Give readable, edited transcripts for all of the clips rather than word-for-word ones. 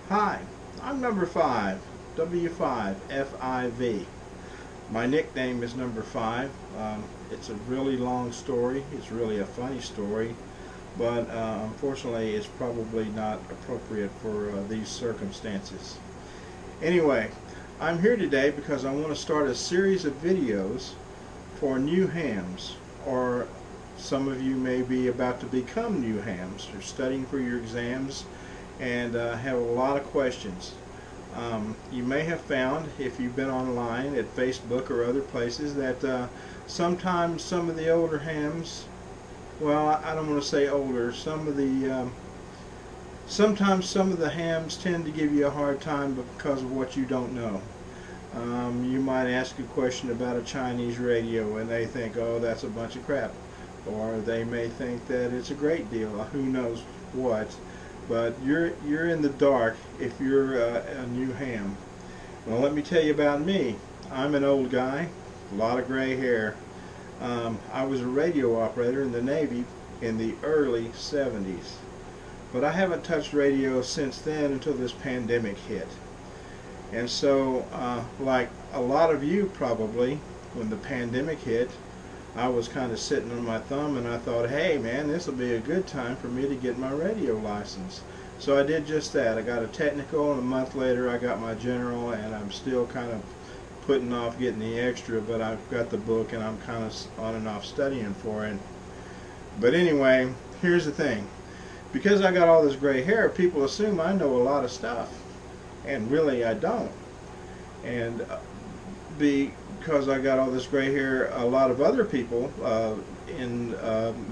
Hi, I'm number 5, W5, FIV. My nickname is number 5. It's a really long story. It's really a funny story, but unfortunately it's probably not appropriate for these circumstances. Anyway, I'm here today because I want to start a series of videos for new hams, or some of you may be about to become new hams. You're studying for your exams and have a lot of questions. You may have found, if you've been online at Facebook or other places, that sometimes some of the older hams, well, I don't want to say older, sometimes some of the hams tend to give you a hard time because of what you don't know. You might ask a question about a Chinese radio and they think, oh, that's a bunch of crap. Or they may think that it's a great deal, who knows what. But you're in the dark if you're a new ham. Well, let me tell you about me. I'm an old guy, a lot of gray hair. I was a radio operator in the Navy in the early 70s. But I haven't touched radio since then until this pandemic hit. And so, like a lot of you probably, when the pandemic hit, I was kind of sitting on my thumb and I thought, hey man, this will be a good time for me to get my radio license. So I did just that. I got a technical, and a month later I got my general, and I'm still kind of putting off getting the extra, but I've got the book and I'm kind of on and off studying for it. But anyway, here's the thing. Because I got all this gray hair, people assume I know a lot of stuff, and really I don't. And because I got all this gray hair, a lot of other people in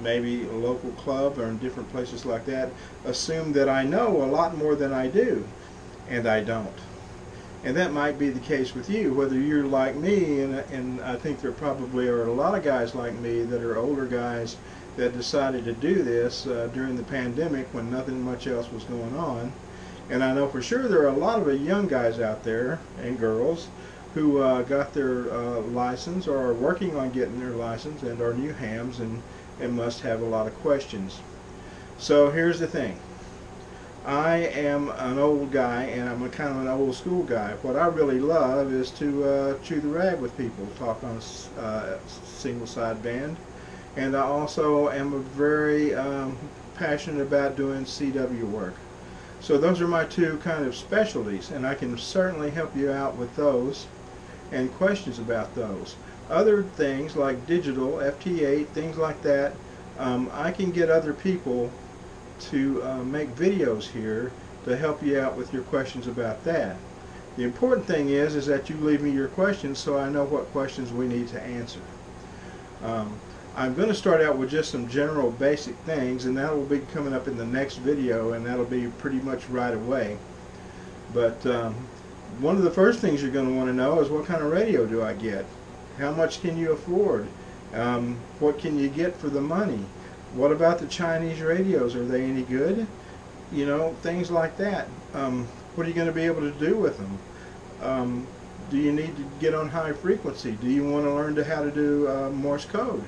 maybe a local club or in different places like that assume that I know a lot more than I do, and I don't. And that might be the case with you, whether you're like me, and I think there probably are a lot of guys like me that are older guys that decided to do this during the pandemic when nothing much else was going on. And I know for sure there are a lot of young guys out there, and girls, who got their license or are working on getting their license and are new hams and must have a lot of questions. So here's the thing. I am an old guy, and I'm a kind of an old school guy. What I really love is to chew the rag with people, talk on a single sideband, and I also am very passionate about doing CW work. So those are my two kind of specialties, and I can certainly help you out with those and questions about those. Other things like digital, FT8, things like that, I can get other people to make videos here to help you out with your questions about that. The important thing is that you leave me your questions so I know what questions we need to answer. I'm going to start out with just some general basic things, and that will be coming up in the next video, and that'll be pretty much right away. But one of the first things you're going to want to know is, what kind of radio do I get? How much can you afford? What can you get for the money? What about the Chinese radios? Are they any good? You know, things like that. What are you going to be able to do with them? Do you need to get on high frequency? Do you want to learn how to do Morse code?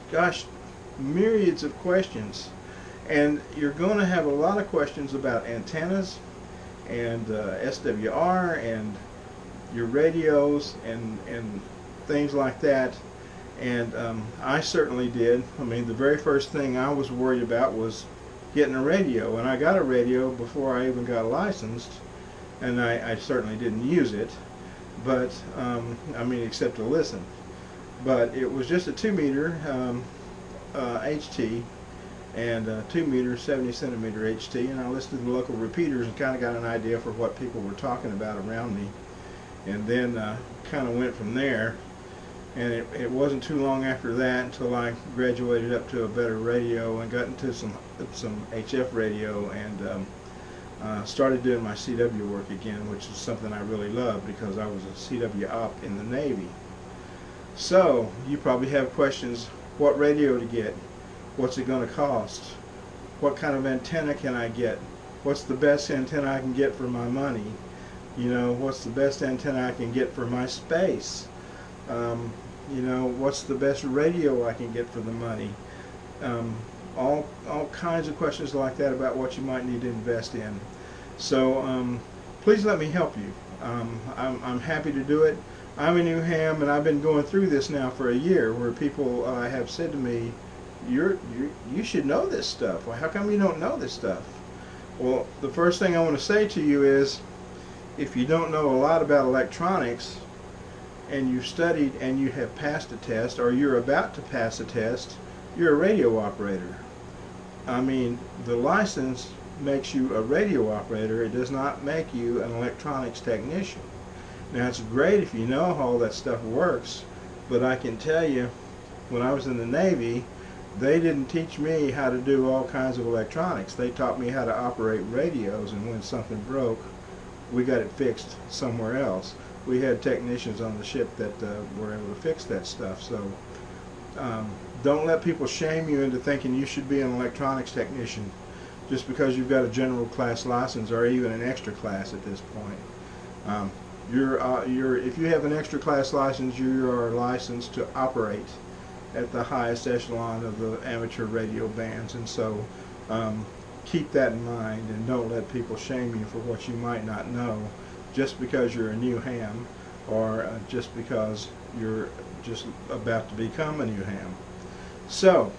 Gosh, myriads of questions. And you're going to have a lot of questions about antennas and SWR and your radios and things like that. And I certainly did. I mean, the very first thing I was worried about was getting a radio, and I got a radio before I even got licensed, and I certainly didn't use it, but I mean, except to listen. But it was just a 2-meter HT and 2-meter 70 centimeter HT, and I listened to the local repeaters and kind of got an idea for what people were talking about around me, and then kind of went from there. And it wasn't too long after that until I graduated up to a better radio and got into some HF radio and started doing my CW work again, which is something I really love because I was a CW op in the Navy. So you probably have questions: what radio to get? What's it going to cost? What kind of antenna can I get? What's the best antenna I can get for my money? You know, what's the best antenna I can get for my space? You know, what's the best radio I can get for the money? All kinds of questions like that about what you might need to invest in. So please let me help you. I'm happy to do it. I'm a new ham, and I've been going through this now for a year, where people have said to me, you should know this stuff. Well, how come you don't know this stuff? Well, the first thing I want to say to you is, if you don't know a lot about electronics, and you've studied and you have passed a test, or you're about to pass a test, you're a radio operator. I mean, the license makes you a radio operator. It does not make you an electronics technician. Now, it's great if you know how all that stuff works, but I can tell you, when I was in the Navy, they didn't teach me how to do all kinds of electronics. They taught me how to operate radios, and when something broke, we got it fixed somewhere else. We had technicians on the ship that were able to fix that stuff. So don't let people shame you into thinking you should be an electronics technician just because you've got a general class license, or even an extra class at this point. If you have an extra class license, you are licensed to operate at the highest echelon of the amateur radio bands, and so keep that in mind, and don't let people shame you for what you might not know just because you're a new ham, or just because you're just about to become a new ham. So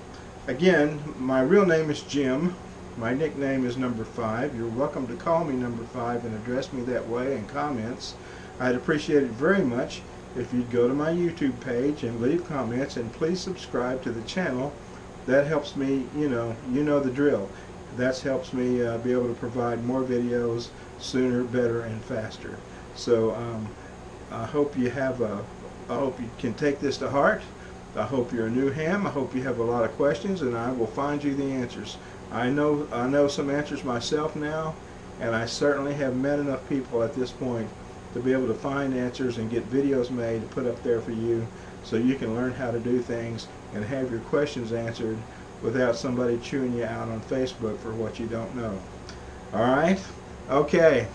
again, my real name is Jim. My nickname is Number 5. You're welcome to call me Number 5 and address me that way in comments. I'd appreciate it very much if you'd go to my YouTube page and leave comments, and please subscribe to the channel. That helps me, you know the drill. That helps me be able to provide more videos sooner, better, and faster. So I hope you can take this to heart. I hope you're a new ham. I hope you have a lot of questions, and I will find you the answers. I know some answers myself now, and I certainly have met enough people at this point to be able to find answers and get videos made to put up there for you, so you can learn how to do things and have your questions answered without somebody chewing you out on Facebook for what you don't know. Alright? Okay.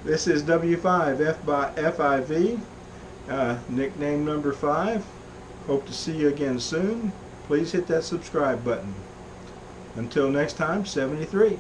This is W5FIV, nickname Number 5. Hope to see you again soon. Please hit that subscribe button. Until next time, 73.